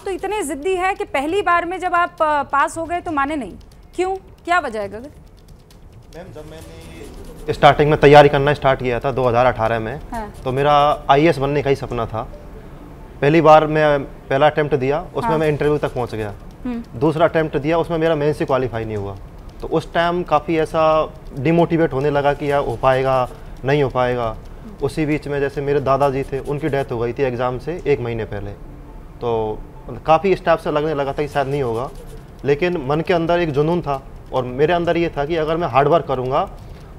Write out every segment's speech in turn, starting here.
तो इतने जिद्दी है कि पहली बार में जब आप पास हो गए तो माने नहीं, क्यों, क्या वजह है गगन? मैम जब मैंने स्टार्टिंग में तैयारी करना स्टार्ट किया था 2018 में, हाँ। तो मेरा आईएएस बनने का ही सपना था। पहली बार मैं पहला अटेम्प्ट दिया, उसमें हाँ। मैं इंटरव्यू तक पहुंच गया। दूसरा अटेम्प्ट दिया, उसमें मेरा मेंस से क्वालिफाई नहीं हुआ। तो उस टाइम काफ़ी ऐसा डिमोटिवेट होने लगा कि यार हो पाएगा नहीं हो पाएगा। उसी बीच में जैसे मेरे दादाजी थे, उनकी डेथ हो गई थी एग्ज़ाम से 1 महीने पहले। तो काफ़ी इस टाइप से लगने लगा था कि शायद नहीं होगा, लेकिन मन के अंदर एक जुनून था और मेरे अंदर ये था कि अगर मैं हार्ड वर्क करूँगा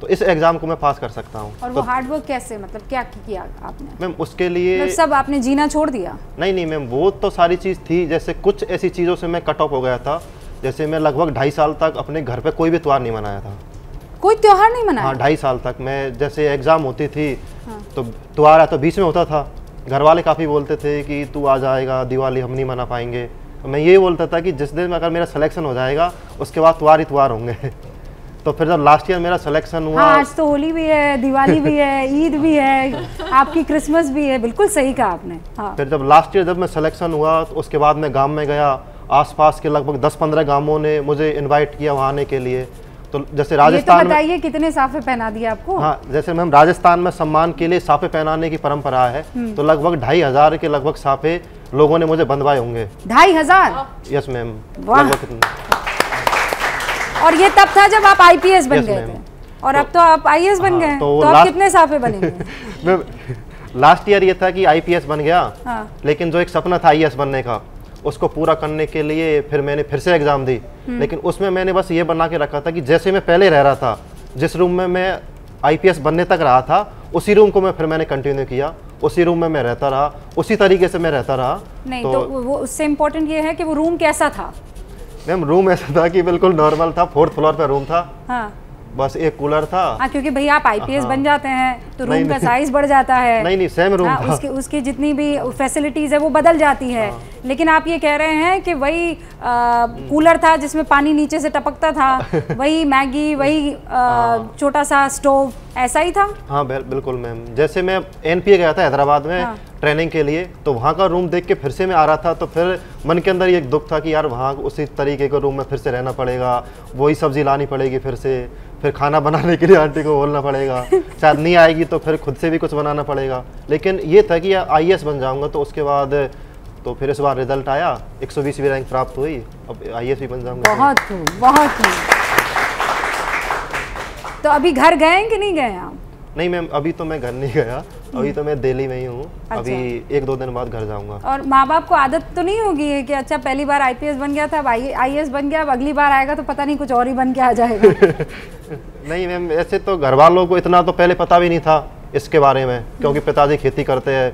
तो इस एग्ज़ाम को मैं पास कर सकता हूँ। और वो हार्ड वर्क कैसे, मतलब क्या किया आपने? मैम उसके लिए मतलब सब आपने जीना छोड़ दिया? नहीं मैम, वो तो सारी चीज़ थी। जैसे कुछ ऐसी चीज़ों से मैं कट ऑफ हो गया था। जैसे मैं लगभग 2.5 साल तक अपने घर पे कोई भी त्यौहार नहीं मनाया था। कोई त्योहार नहीं मनाया? हाँ, 2.5 साल तक। मैं जैसे एग्ज़ाम होती थी हाँ। तो त्यौहार तो बीच में होता था, घर वाले काफ़ी बोलते थे कि तू आ जाएगा, दिवाली हम नहीं मना पाएंगे। तो मैं ये बोलता था कि जिस दिन अगर मेरा सिलेक्शन हो जाएगा उसके बाद त्यौहार ही त्यौहार होंगे। तो फिर जब लास्ट ईयर मेरा सिलेक्शन हुआ, हाँ, आज तो होली भी है, दिवाली भी है, ईद भी है, आपकी क्रिसमस भी है, बिल्कुल सही कहा आपने। हाँ। फिर जब लास्ट ईयर जब मैं सिलेक्शन हुआ तो उसके बाद मैं गांव में गया। आसपास के लगभग 10-15 गांवों ने मुझे इनवाइट किया वहाँ आने के लिए। तो जैसे राजस्थान ये तो बताइए कितने साफे पहना दिए आपको? हाँ, जैसे मैम राजस्थान में सम्मान के लिए साफे पहनाने की परंपरा है, तो लगभग 2,500 के लगभग साफे लोगों ने मुझे बंधवाए होंगे। 2,500? Yes ma'am. और ये तब था जब आप आईपीएस बन गए थे, और अब तो आप आईएएस बन गए, तो आप कितने साफे बनेंगे? लास्ट ईयर ये था कि आईपीएस बन गया, लेकिन जो एक सपना था आईएएस बनने का, उसको पूरा करने के लिए फिर मैंने फिर से एग्जाम दी। लेकिन उसमें मैंने बस ये बना के रखा था कि जैसे मैं पहले रह रहा था, जिस रूम में मैं आईपीएस बनने तक रहा था, उसी रूम को फिर मैंने कंटिन्यू किया। उसी रूम में मैं रहता रहा, उसी तरीके से मैं रहता रहा। नहीं तो वो उससे इम्पोर्टेंट ये है कि वो रूम कैसा था? मैम रूम ऐसा था कि बिल्कुल नॉर्मल था, 4th फ्लोर पे रूम था। हाँ। बस एक कूलर था। हाँ, क्योंकि भैया आप आईपीएस बन जाते हैं तो रूम का साइज बढ़ जाता है। नहीं सेम रूम था। उसकी जितनी भी फैसिलिटीज है वो बदल जाती है। लेकिन आप ये कह रहे हैं कि वही कूलर था जिसमें पानी नीचे से टपकता था, वही मैगी, वही छोटा सा स्टोव, ऐसा ही था? हाँ बिल्कुल मैम। जैसे मैं एनपीए गया था हैदराबाद में ट्रेनिंग के लिए, तो वहाँ का रूम देख के फिर से मैं आ रहा था, तो फिर मन के अंदर एक दुख था कि यार वहाँ उसी तरीके के रूम में फिर से रहना पड़ेगा, वही सब्जी लानी पड़ेगी, फिर खाना बनाने के लिए आंटी को बोलना पड़ेगा, शायद नहीं आएगी तो फिर खुद से भी कुछ बनाना पड़ेगा। लेकिन ये था कि आईएएस बन जाऊंगा, तो उसके बाद तो फिर इस बार रिजल्ट आया, 120वीं रैंक प्राप्त हुई, अब आईएएस भी बन जाऊंगा। बहुत बहुत। तो अभी घर गए कि नहीं गए आप? नहीं मैम, अभी तो मैं घर नहीं गया, अभी तो मैं दिल्ली में ही हूँ। अच्छा। अभी 1-2 दिन बाद घर जाऊंगा। और माँ बाप को आदत तो नहीं होगी है कि अच्छा पहली बार आईपीएस बन गया था, अब आईएएस बन गया, अब अगली बार आएगा तो पता नहीं कुछ और ही बन के आ जाएगा? नहीं मैम, ऐसे तो घर वालों को इतना तो पहले पता भी नहीं था इसके बारे में, क्योंकि पिताजी खेती करते हैं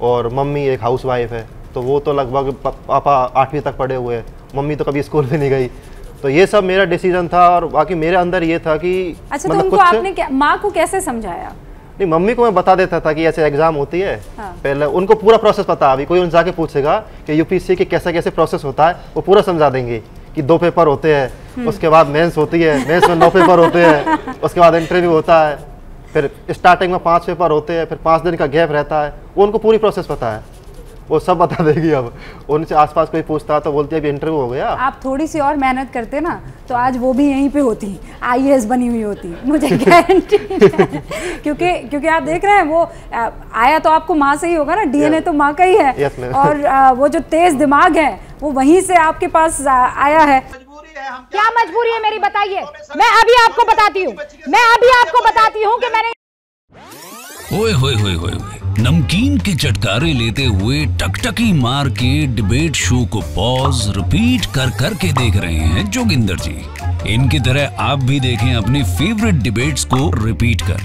और मम्मी एक हाउसवाइफ है। तो वो तो लगभग पापा 8वीं तक पढ़े हुए हैं, मम्मी तो कभी स्कूल भी नहीं गई। तो ये सब मेरा डिसीजन था, और बाकी मेरे अंदर ये था कि अच्छा, तो उनको आपने माँ को कैसे समझाया? नहीं, मम्मी को मैं बता देता था कि ऐसे एग्जाम होती है। हाँ। पहले उनको पूरा प्रोसेस पता, अभी कोई उन जाके पूछेगा कि यूपीएससी के कैसे कैसे प्रोसेस होता है, वो पूरा समझा देंगे कि 2 पेपर होते हैं, उसके बाद मेंस होती है, मेंस में 9 पेपर होते हैं, उसके बाद इंटरव्यू होता है, फिर स्टार्टिंग में 5 पेपर होते हैं, फिर 5 दिन का गैप रहता है। वो उनको पूरी प्रोसेस पता है, वो सब बता देगी। अब उनसे आसपास कोई पूछता तो बोलती है अभी इंटरव्यू हो गया। आप थोड़ी सी और मेहनत करते ना तो आज वो भी यहीं पे होती, आईएएस बनी हुई होती, मुझे गारंटी है। क्योंकि आप देख रहे हैं वो आया तो आपको माँ से ही होगा ना, डीएनए तो माँ का ही है। और वो जो तेज दिमाग है वो वहीं से आपके पास आया है। क्या मजबूरी है मेरी, बताइए। मैं अभी आपको बताती हूँ कि मैंने ओए होए होए होए नमकीन के चटकारे लेते हुए टकटकी मार के डिबेट शो को पॉज रिपीट कर करके देख रहे हैं जोगिंदर जी। इनकी तरह आप भी देखें अपनी फेवरेट डिबेट्स को रिपीट कर,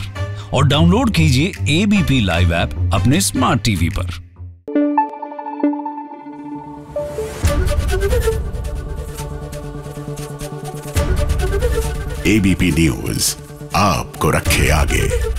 और डाउनलोड कीजिए एबीपी लाइव ऐप अपने स्मार्ट टीवी पर। एबीपी न्यूज आपको रखे आगे।